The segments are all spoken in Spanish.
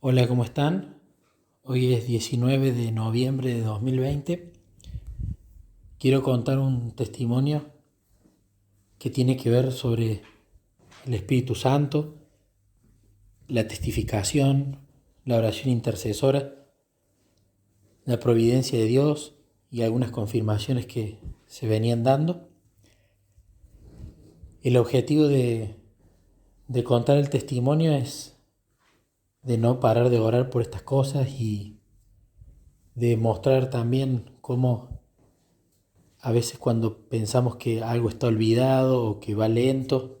Hola, ¿cómo están? Hoy es 19 de noviembre de 2020. Quiero contar un testimonio que tiene que ver sobre el Espíritu Santo, la testificación, la oración intercesora, la providencia de Dios y algunas confirmaciones que se venían dando. El objetivo de contar el testimonio es de no parar de orar por estas cosas y de mostrar también cómo a veces cuando pensamos que algo está olvidado o que va lento,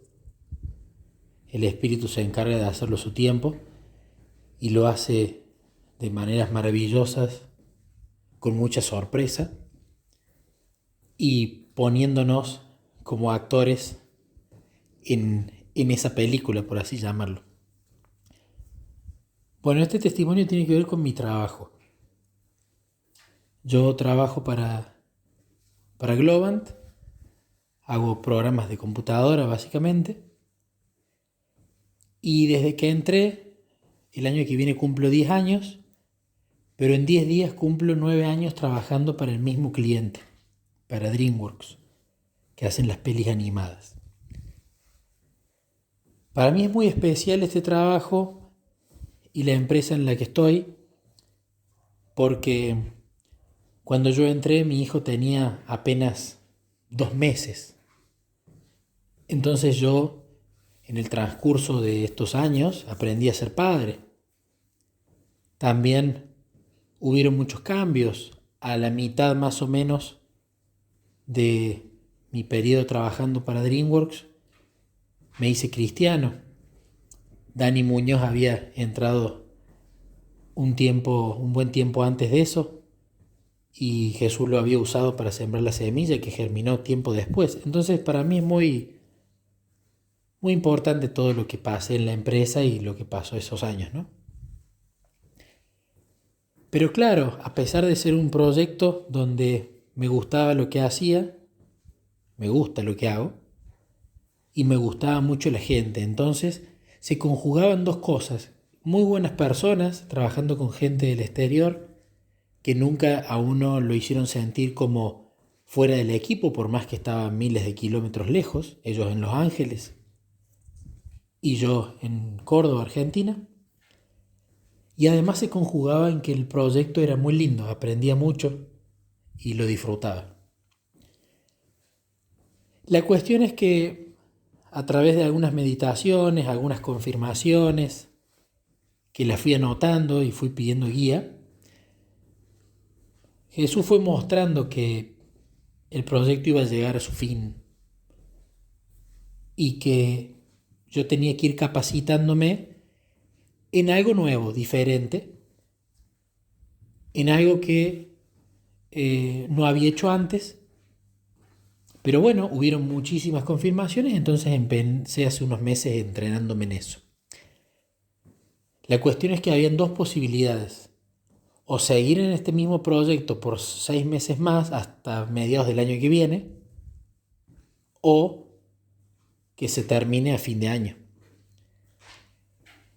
el Espíritu se encarga de hacerlo a su tiempo y lo hace de maneras maravillosas, con mucha sorpresa y poniéndonos como actores en esa película, por así llamarlo. Bueno, este testimonio tiene que ver con mi trabajo. Yo trabajo para Globant, hago programas de computadora básicamente, y desde que entré, el año que viene cumplo 10 años, pero en 10 días cumplo 9 años trabajando para el mismo cliente, para DreamWorks, que hacen las pelis animadas. Para mí es muy especial este trabajo y la empresa en la que estoy, porque cuando yo entré mi hijo tenía apenas 2 meses. Entonces yo, en el transcurso de estos años, aprendí a ser padre. También hubieron muchos cambios. A la mitad más o menos de mi periodo trabajando para DreamWorks, me hice cristiano. Dani Muñoz había entrado un buen tiempo antes de eso, y Jesús lo había usado para sembrar la semilla que germinó tiempo después. Entonces para mí es muy importante todo lo que pasé en la empresa y lo que pasó esos años, ¿no? Pero claro, a pesar de ser un proyecto donde me gustaba lo que hacía, me gusta lo que hago, y me gustaba mucho la gente. Entonces se conjugaban dos cosas: muy buenas personas trabajando con gente del exterior que nunca a uno lo hicieron sentir como fuera del equipo, por más que estaban miles de kilómetros lejos, ellos en Los Ángeles y yo en Córdoba, Argentina. Y además se conjugaba en que el proyecto era muy lindo, aprendía mucho y lo disfrutaba. La cuestión es que a través de algunas meditaciones, algunas confirmaciones, que las fui anotando y fui pidiendo guía, Jesús fue mostrando que el proyecto iba a llegar a su fin y que yo tenía que ir capacitándome en algo nuevo, diferente, en algo que no había hecho antes. Pero bueno, hubieron muchísimas confirmaciones, entonces empecé hace unos meses entrenándome en eso. La cuestión es que habían dos posibilidades: o seguir en este mismo proyecto por 6 meses más hasta mediados del año que viene, o que se termine a fin de año.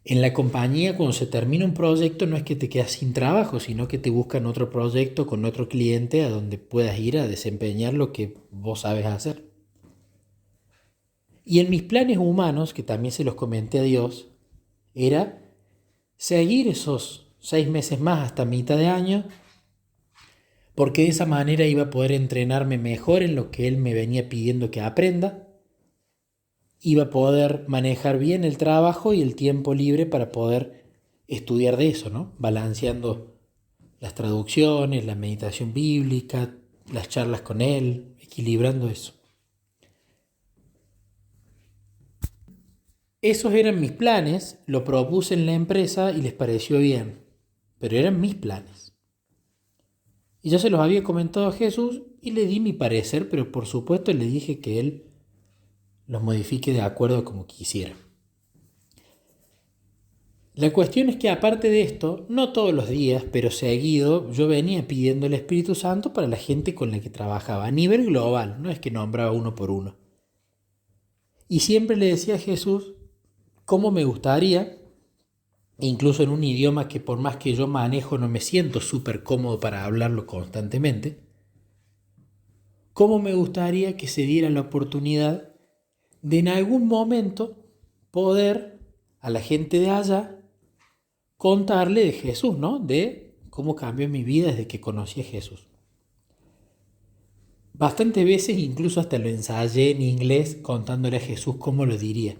En la compañía, cuando se termina un proyecto, no es que te quedas sin trabajo, sino que te buscan otro proyecto con otro cliente a donde puedas ir a desempeñar lo que vos sabes hacer. Y en mis planes humanos, que también se los comenté a Dios, era seguir esos 6 meses más hasta mitad de año, porque de esa manera iba a poder entrenarme mejor en lo que Él me venía pidiendo que aprenda, iba a poder manejar bien el trabajo y el tiempo libre para poder estudiar de eso, ¿no? Balanceando las traducciones, la meditación bíblica, las charlas con Él, equilibrando eso. Esos eran mis planes, lo propuse en la empresa y les pareció bien, pero eran mis planes. Y yo se los había comentado a Jesús y le di mi parecer, pero por supuesto le dije que Él los modifique de acuerdo a como quisiera. La cuestión es que aparte de esto, no todos los días, pero seguido, yo venía pidiendo el Espíritu Santo para la gente con la que trabajaba, a nivel global, no es que nombraba uno por uno. Y siempre le decía a Jesús cómo me gustaría incluso en un idioma que por más que yo manejo no me siento súper cómodo para hablarlo constantemente, cómo me gustaría que se diera la oportunidad de en algún momento poder a la gente de allá contarle de Jesús, ¿no? De cómo cambió mi vida desde que conocí a Jesús. Bastantes veces incluso hasta lo ensayé en inglés contándole a Jesús cómo lo diría.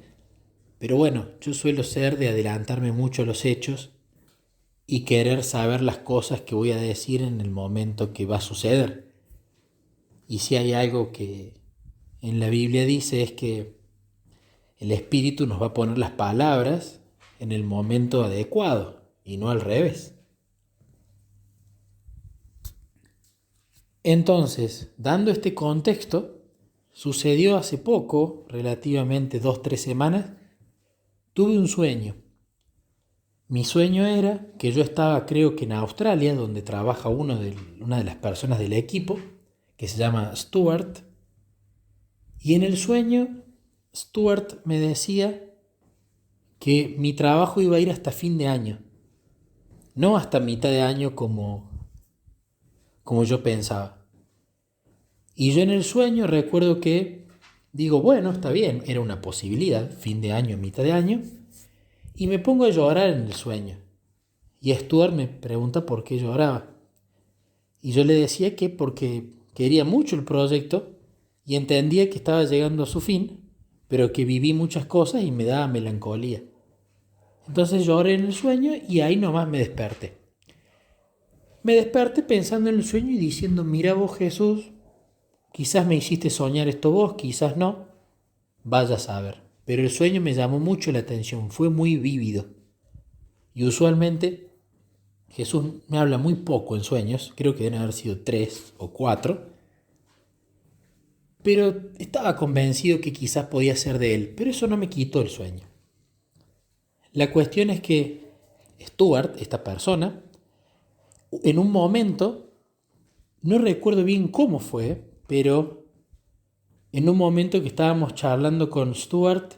Pero bueno, yo suelo ser de adelantarme mucho a los hechos y querer saber las cosas que voy a decir en el momento que va a suceder. Y si hay algo que en la Biblia dice es que el Espíritu nos va a poner las palabras en el momento adecuado y no al revés. Entonces, dando este contexto, sucedió hace poco, relativamente 2-3 semanas, tuve un sueño. Mi sueño era que yo estaba, creo que en Australia, donde trabaja una de las personas del equipo, que se llama Stuart, y en el sueño Stuart me decía que mi trabajo iba a ir hasta fin de año, no hasta mitad de año como yo pensaba. Y yo en el sueño recuerdo que digo, bueno, está bien, era una posibilidad, fin de año, mitad de año, y me pongo a llorar en el sueño. Y Stuart me pregunta por qué lloraba. Y yo le decía que porque quería mucho el proyecto y entendía que estaba llegando a su fin, pero que viví muchas cosas y me daba melancolía. Entonces lloré en el sueño y ahí nomás me desperté. Me desperté pensando en el sueño y diciendo, mira vos Jesús, quizás me hiciste soñar esto vos, quizás no, vaya a saber. Pero el sueño me llamó mucho la atención, fue muy vívido. Y usualmente Jesús me habla muy poco en sueños, creo que deben haber sido 3 o 4, pero estaba convencido que quizás podía ser de él, pero eso no me quitó el sueño. La cuestión es que Stuart, esta persona, en un momento, no recuerdo bien cómo fue, pero en un momento que estábamos charlando con Stuart,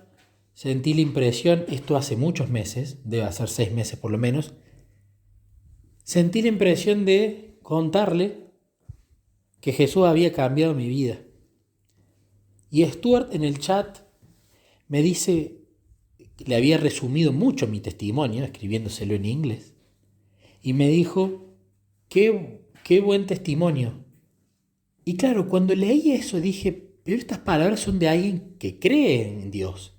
sentí la impresión, esto hace muchos meses, debe hacer 6 meses por lo menos, sentí la impresión de contarle que Jesús había cambiado mi vida. Y Stuart en el chat me dice, le había resumido mucho mi testimonio, escribiéndoselo en inglés, y me dijo, qué buen testimonio. Y claro, cuando leí eso dije, pero estas palabras son de alguien que cree en Dios.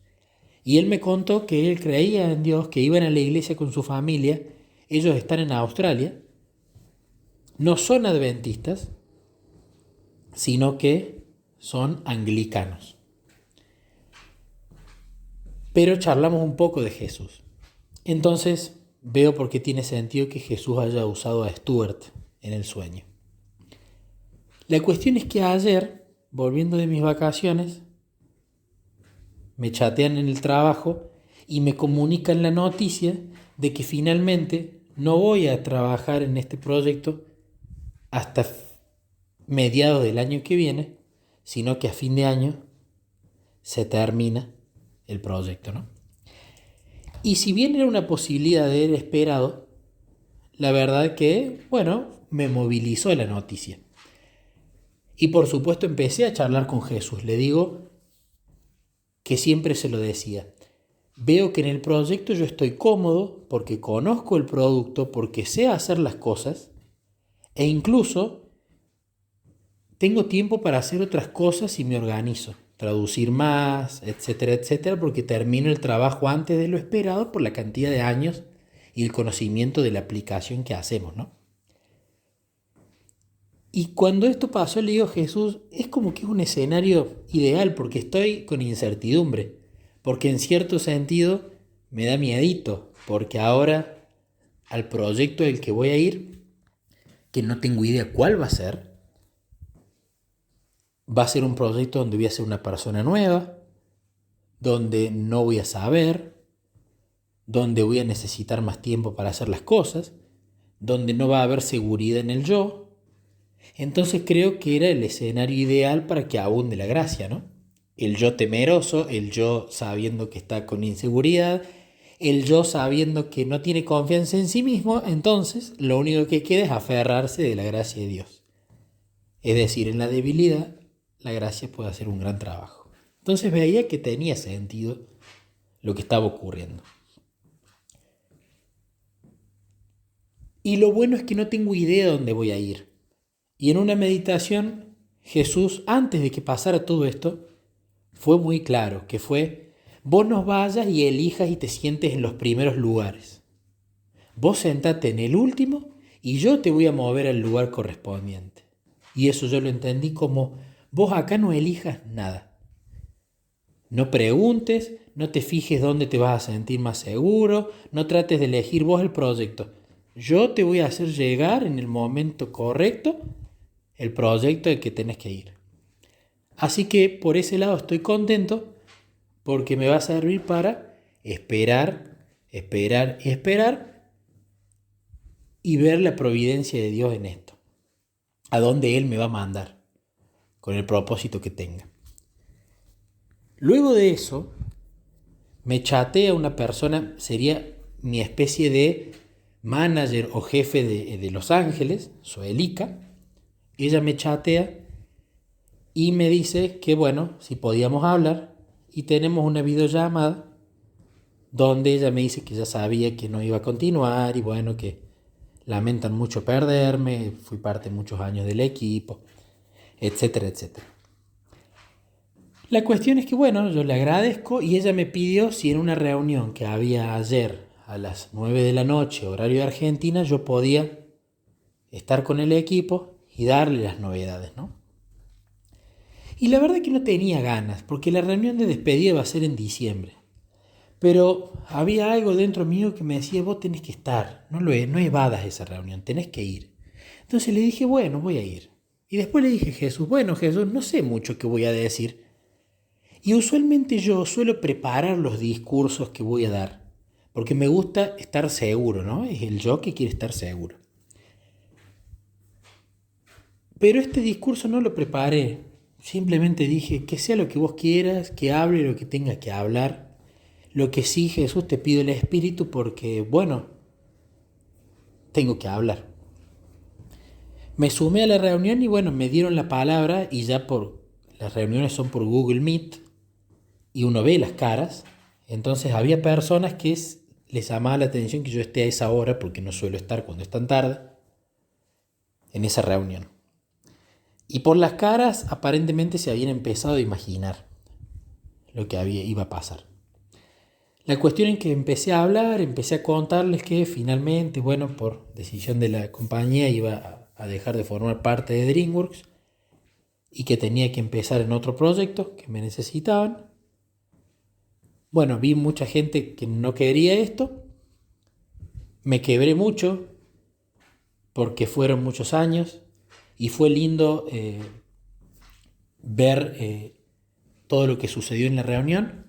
Y él me contó que él creía en Dios, que iban a la iglesia con su familia, ellos están en Australia, no son adventistas, sino que son anglicanos. Pero charlamos un poco de Jesús. Entonces veo por qué tiene sentido que Jesús haya usado a Stuart en el sueño. La cuestión es que ayer, volviendo de mis vacaciones, me chatean en el trabajo y me comunican la noticia de que finalmente no voy a trabajar en este proyecto hasta mediados del año que viene, sino que a fin de año se termina el proyecto, ¿no? Y si bien era una posibilidad de haber esperado, la verdad que, bueno, me movilizó la noticia. Y por supuesto empecé a charlar con Jesús. Le digo que siempre se lo decía. Veo que en el proyecto yo estoy cómodo porque conozco el producto, porque sé hacer las cosas e incluso tengo tiempo para hacer otras cosas y me organizo. Traducir más, etcétera, etcétera, porque termino el trabajo antes de lo esperado por la cantidad de años y el conocimiento de la aplicación que hacemos, ¿no? Y cuando esto pasó, le digo a Jesús, es como que es un escenario ideal porque estoy con incertidumbre, porque en cierto sentido me da miedito, porque ahora al proyecto del que voy a ir, que no tengo idea cuál va a ser un proyecto donde voy a ser una persona nueva, donde no voy a saber, donde voy a necesitar más tiempo para hacer las cosas, donde no va a haber seguridad en el yo. Entonces creo que era el escenario ideal para que abunde la gracia, ¿no? El yo temeroso, el yo sabiendo que está con inseguridad, El yo sabiendo que no tiene confianza en sí mismo, entonces lo único que queda es aferrarse de la gracia de Dios. Es decir, en la debilidad, la gracia puede hacer un gran trabajo. Entonces veía que tenía sentido lo que estaba ocurriendo. Y lo bueno es que no tengo idea de dónde voy a ir. Y en una meditación, Jesús, antes de que pasara todo esto, fue muy claro, que fue: vos no vayas y elijas y te sientes en los primeros lugares. Vos sentate en el último y yo te voy a mover al lugar correspondiente. Y eso yo lo entendí como: vos acá no elijas nada. No preguntes, no te fijes dónde te vas a sentir más seguro, no trates de elegir vos el proyecto. Yo te voy a hacer llegar en el momento correcto el proyecto al que tenés que ir. Así que por ese lado estoy contento, porque me va a servir para esperar, esperar y esperar y ver la providencia de Dios en esto. A dónde Él me va a mandar con el propósito que tenga. Luego de eso, me chatea una persona, sería mi especie de manager o jefe de Los Ángeles, Zoelica. Ella me chatea y me dice que bueno, si podíamos hablar, y tenemos una videollamada donde ella me dice que ya sabía que no iba a continuar y bueno, que lamentan mucho perderme, fui parte muchos años del equipo, etcétera, etcétera. La cuestión es que bueno, yo le agradezco y ella me pidió si en una reunión que había ayer a las 9 de la noche, horario de Argentina, yo podía estar con el equipo y darle las novedades, ¿no? Y la verdad que no tenía ganas, porque la reunión de despedida iba a ser en diciembre. Pero había algo dentro mío que me decía: vos tenés que estar, no evadas esa reunión, tenés que ir. Entonces le dije: bueno, voy a ir. Y después le dije a Jesús: bueno, Jesús, no sé mucho qué voy a decir. Y usualmente yo suelo preparar los discursos que voy a dar, porque me gusta estar seguro, ¿no? Es el yo que quiere estar seguro. Pero este discurso no lo preparé. Simplemente dije: que sea lo que vos quieras, que hable lo que tenga que hablar. Lo que sí, Jesús, te pido el Espíritu porque, bueno, tengo que hablar. Me sumé a la reunión y bueno, me dieron la palabra y las reuniones son por Google Meet y uno ve las caras. Entonces había personas que les llamaba la atención que yo esté a esa hora, porque no suelo estar cuando es tan tarde, en esa reunión. Y por las caras aparentemente se habían empezado a imaginar lo que iba a pasar. La cuestión es que empecé a hablar, empecé a contarles que finalmente, bueno, por decisión de la compañía iba a dejar de formar parte de DreamWorks y que tenía que empezar en otro proyecto, que me necesitaban. Bueno, vi mucha gente que no quería esto, me quebré mucho porque fueron muchos años y fue lindo ver todo lo que sucedió en la reunión,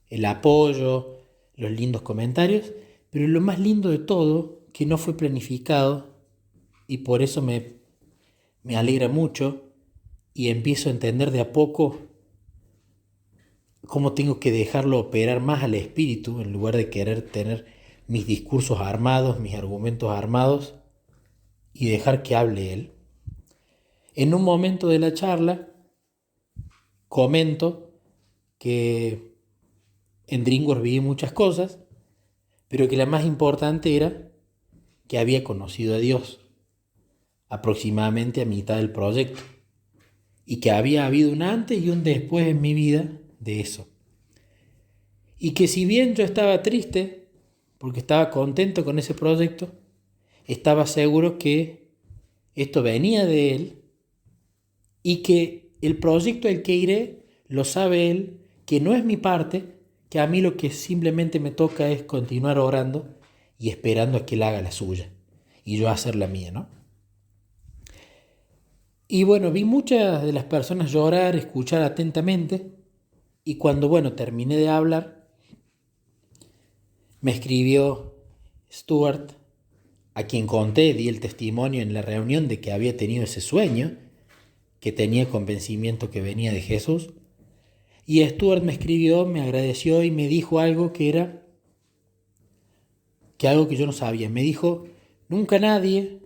el apoyo, los lindos comentarios, pero lo más lindo de todo, que no fue planificado y por eso me alegra mucho y empiezo a entender de a poco cómo tengo que dejarlo operar más al espíritu en lugar de querer tener mis discursos armados, mis argumentos armados y dejar que hable él. En un momento de la charla comento que en DreamWorks viví muchas cosas, pero que la más importante era que había conocido a Dios aproximadamente a mitad del proyecto y que había habido un antes y un después en mi vida de eso. Y que si bien yo estaba triste porque estaba contento con ese proyecto, estaba seguro que esto venía de Él y que el proyecto al que iré lo sabe Él, que no es mi parte, que a mí lo que simplemente me toca es continuar orando y esperando a que Él haga la suya y yo hacer la mía, ¿no? Y bueno, vi muchas de las personas llorar, escuchar atentamente, y cuando, bueno, terminé de hablar, me escribió Stuart, a quien conté, di el testimonio en la reunión de que había tenido ese sueño, que tenía convencimiento que venía de Jesús. Y Stuart me escribió, me agradeció y me dijo algo que era que algo que yo no sabía. Me dijo, nunca nadie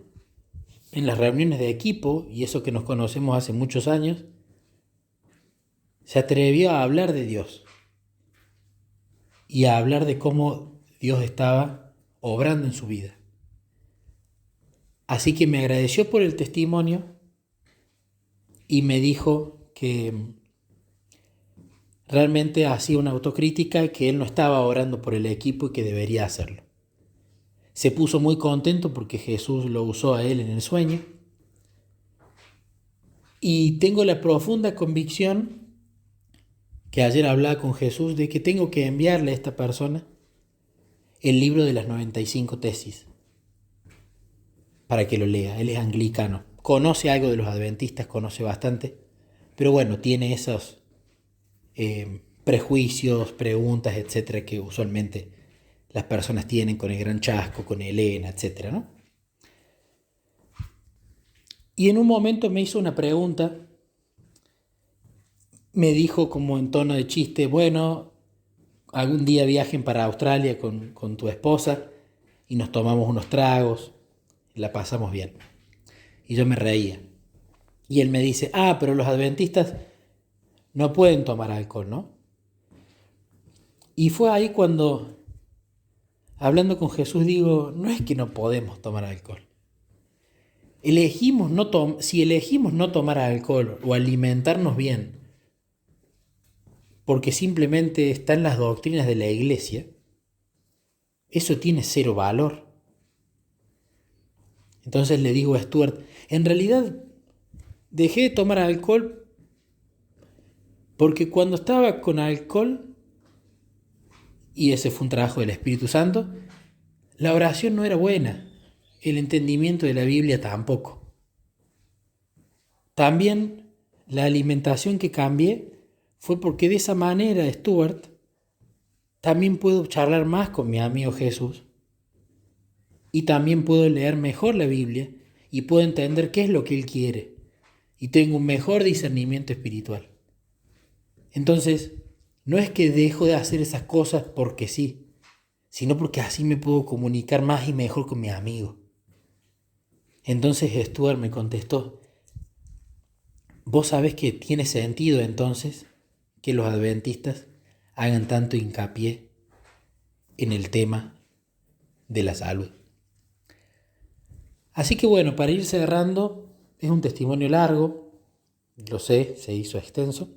en las reuniones de equipo, y eso que nos conocemos hace muchos años, se atrevió a hablar de Dios y a hablar de cómo Dios estaba obrando en su vida. Así que me agradeció por el testimonio y me dijo que realmente hacía una autocrítica, que él no estaba orando por el equipo y que debería hacerlo. Se puso muy contento porque Jesús lo usó a él en el sueño. Y tengo la profunda convicción, que ayer hablaba con Jesús, de que tengo que enviarle a esta persona el libro de las 95 tesis para que lo lea. Él es anglicano, conoce algo de los adventistas, conoce bastante, pero bueno, tiene esos prejuicios, preguntas, etcétera, que usualmente las personas tienen con el Gran Chasco, con Elena, etcétera, ¿no? Y en un momento me hizo una pregunta, me dijo como en tono de chiste, bueno, algún día viajen para Australia con tu esposa y nos tomamos unos tragos, y la pasamos bien. Y yo me reía. Y él me dice, pero los adventistas no pueden tomar alcohol, ¿no? Y fue ahí cuando, hablando con Jesús, digo, no es que no podemos tomar alcohol. Si elegimos no tomar alcohol o alimentarnos bien, porque simplemente está en las doctrinas de la iglesia, eso tiene cero valor. Entonces le digo a Stuart, en realidad dejé de tomar alcohol porque cuando estaba con alcohol, y ese fue un trabajo del Espíritu Santo, la oración no era buena, el entendimiento de la Biblia tampoco. También la alimentación que cambié fue porque de esa manera, Stuart, también puedo charlar más con mi amigo Jesús y también puedo leer mejor la Biblia y puedo entender qué es lo que Él quiere y tengo un mejor discernimiento espiritual. Entonces, no es que dejo de hacer esas cosas porque sí, sino porque así me puedo comunicar más y mejor con mi amigo. Entonces Stuart me contestó, vos sabés que tiene sentido entonces que los adventistas hagan tanto hincapié en el tema de la salud. Así que bueno, para ir cerrando, es un testimonio largo, lo sé, se hizo extenso,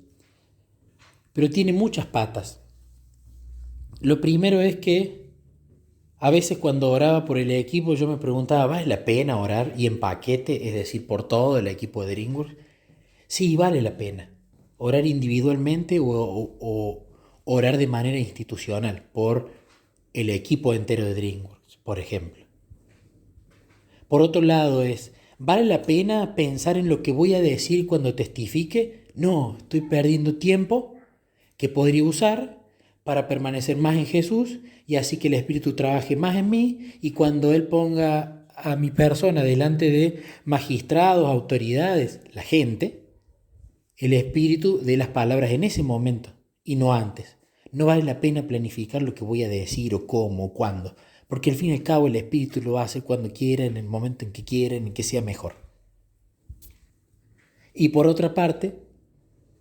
pero tiene muchas patas. Lo primero es que a veces cuando oraba por el equipo yo me preguntaba, ¿vale la pena orar y en paquete, es decir, por todo el equipo de DreamWorks? Sí, vale la pena. Orar individualmente o orar de manera institucional por el equipo entero de DreamWorks, por ejemplo. Por otro lado ¿vale la pena pensar en lo que voy a decir cuando testifique? No, estoy perdiendo tiempo que podría usar para permanecer más en Jesús y así que el Espíritu trabaje más en mí y cuando Él ponga a mi persona delante de magistrados, autoridades, la gente, el Espíritu dé las palabras en ese momento y no antes. No vale la pena planificar lo que voy a decir o cómo o cuándo, porque al fin y al cabo el Espíritu lo hace cuando quiera, en el momento en que quiera, en que sea mejor. Y por otra parte,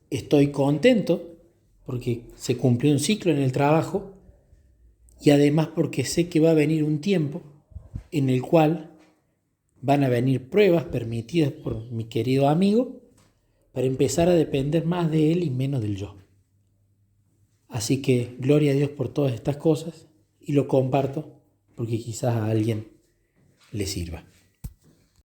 estoy contento porque se cumplió un ciclo en el trabajo y además porque sé que va a venir un tiempo en el cual van a venir pruebas permitidas por mi querido amigo para empezar a depender más de él y menos del yo. Así que gloria a Dios por todas estas cosas y lo comparto porque quizás a alguien le sirva.